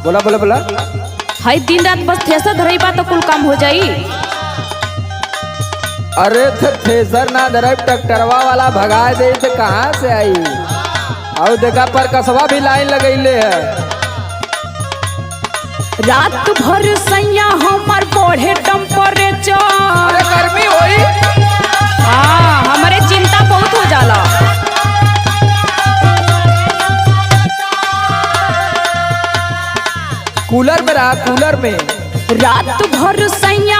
बोला बोला बोला। हाई दिन रात बस थ्रेसर धरई बा तो कुल काम हो जाई। अरे थ्रेसर ना धरे ट्रैक्टरवा वाला भगा दे तो कहाँ से आई। और देखा पर कसवा भी लाइन लगैले है। रात भर सैया हमार बढ़े टेम्परेचर। अरे गर्मी होई। हाँ हमारे चिंता बहुत हो जाला। कूलर में रहा, कूलर में। रात भर